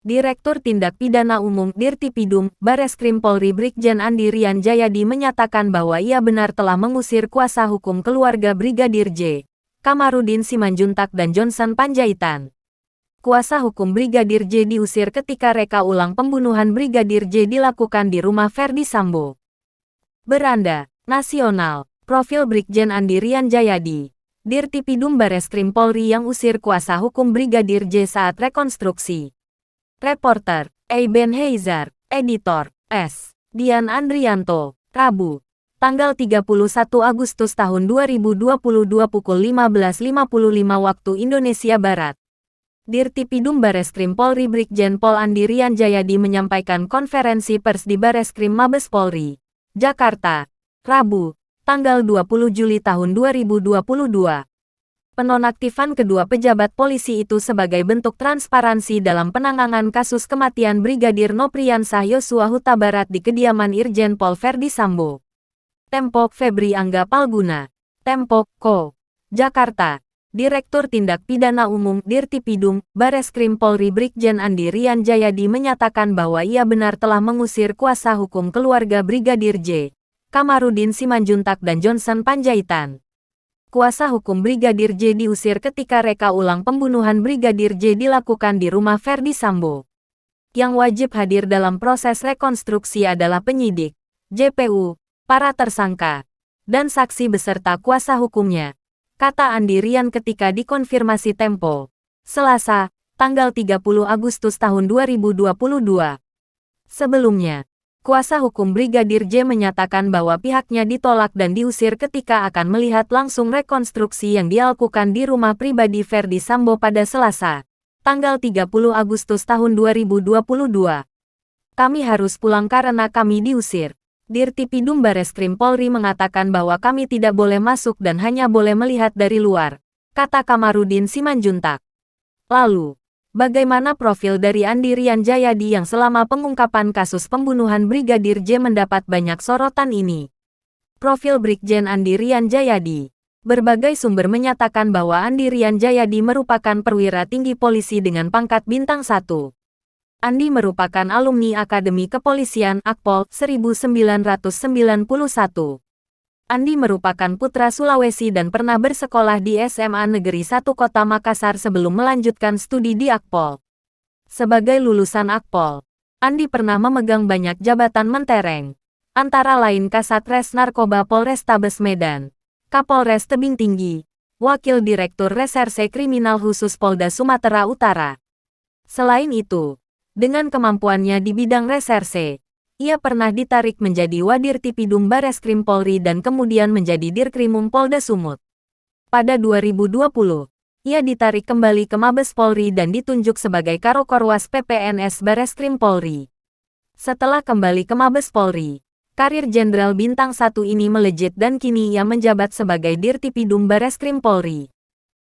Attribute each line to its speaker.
Speaker 1: Direktur Tindak Pidana Umum Dirtipidum, Bareskrim Polri Brigjen Andi Rian Jayadi menyatakan bahwa ia benar telah mengusir kuasa hukum keluarga Brigadir J. Kamarudin Simanjuntak dan Johnson Panjaitan. Kuasa hukum Brigadir J diusir ketika reka ulang pembunuhan Brigadir J dilakukan di rumah Ferdi Sambo. Beranda Nasional, profil Brigjen Andi Rian Jayadi, Dirtipidum Bareskrim Polri yang usir kuasa hukum Brigadir J saat rekonstruksi. Reporter, Eiben Heizar, Editor, S. Dian Andrianto, Rabu, tanggal 31 Agustus tahun 2022 pukul 15.55 waktu Indonesia Barat. Dirtipidum Bareskrim Polri Brigjen Pol Andi Rian Jayadi menyampaikan konferensi pers di Bareskrim Mabes Polri, Jakarta, Rabu, tanggal 20 Juli tahun 2022. Penonaktifan kedua pejabat polisi itu sebagai bentuk transparansi dalam penanganan kasus kematian Brigadir Nopriansah Yosua Huta Barat di kediaman Irjen Pol Ferdi Sambo. Tempok Febri Angga Palguna, Tempok, Ko. Jakarta. Direktur Tindak Pidana Umum Dirtipidum, Bareskrim Polri Brigjen Andi Rian Jayadi menyatakan bahwa ia benar telah mengusir kuasa hukum keluarga Brigadir J. Kamarudin Simanjuntak dan Johnson Panjaitan. Kuasa hukum Brigadir J diusir ketika reka ulang pembunuhan Brigadir J dilakukan di rumah Ferdi Sambo. Yang wajib hadir dalam proses rekonstruksi adalah penyidik, JPU, para tersangka, dan saksi beserta kuasa hukumnya, kata Andi Rian ketika dikonfirmasi Tempo, Selasa, tanggal 30 Agustus tahun 2022. Sebelumnya, kuasa hukum Brigadir J menyatakan bahwa pihaknya ditolak dan diusir ketika akan melihat langsung rekonstruksi yang dilakukan di rumah pribadi Ferdi Sambo pada Selasa, tanggal 30 Agustus tahun 2022. Kami harus pulang karena kami diusir. Dirtipidum Bareskrim Polri mengatakan bahwa kami tidak boleh masuk dan hanya boleh melihat dari luar, kata Kamarudin Simanjuntak. Lalu, bagaimana profil dari Andi Rian Jayadi yang selama pengungkapan kasus pembunuhan Brigadir J mendapat banyak sorotan ini? Profil Brigjen Andi Rian Jayadi. Berbagai sumber menyatakan bahwa Andi Rian Jayadi merupakan perwira tinggi polisi dengan pangkat bintang 1. Andi merupakan alumni Akademi Kepolisian Akpol 1991. Andi merupakan putra Sulawesi dan pernah bersekolah di SMA Negeri 1 Kota Makassar sebelum melanjutkan studi di Akpol. Sebagai lulusan Akpol, Andi pernah memegang banyak jabatan mentereng, antara lain Kasat-Res Narkoba Polrestabes Medan, Kapolres Tebing Tinggi, Wakil Direktur Reserse Kriminal Khusus Polda Sumatera Utara. Selain itu, dengan kemampuannya di bidang reserse, ia pernah ditarik menjadi Wadirtipidum Bareskrim Polri dan kemudian menjadi Dirkrimum Polda Sumut. Pada 2020, ia ditarik kembali ke Mabes Polri dan ditunjuk sebagai Karokorwas PPNS Bareskrim Polri. Setelah kembali ke Mabes Polri, karir Jenderal Bintang 1 ini melejit dan kini ia menjabat sebagai Dirtipidum Bareskrim Polri.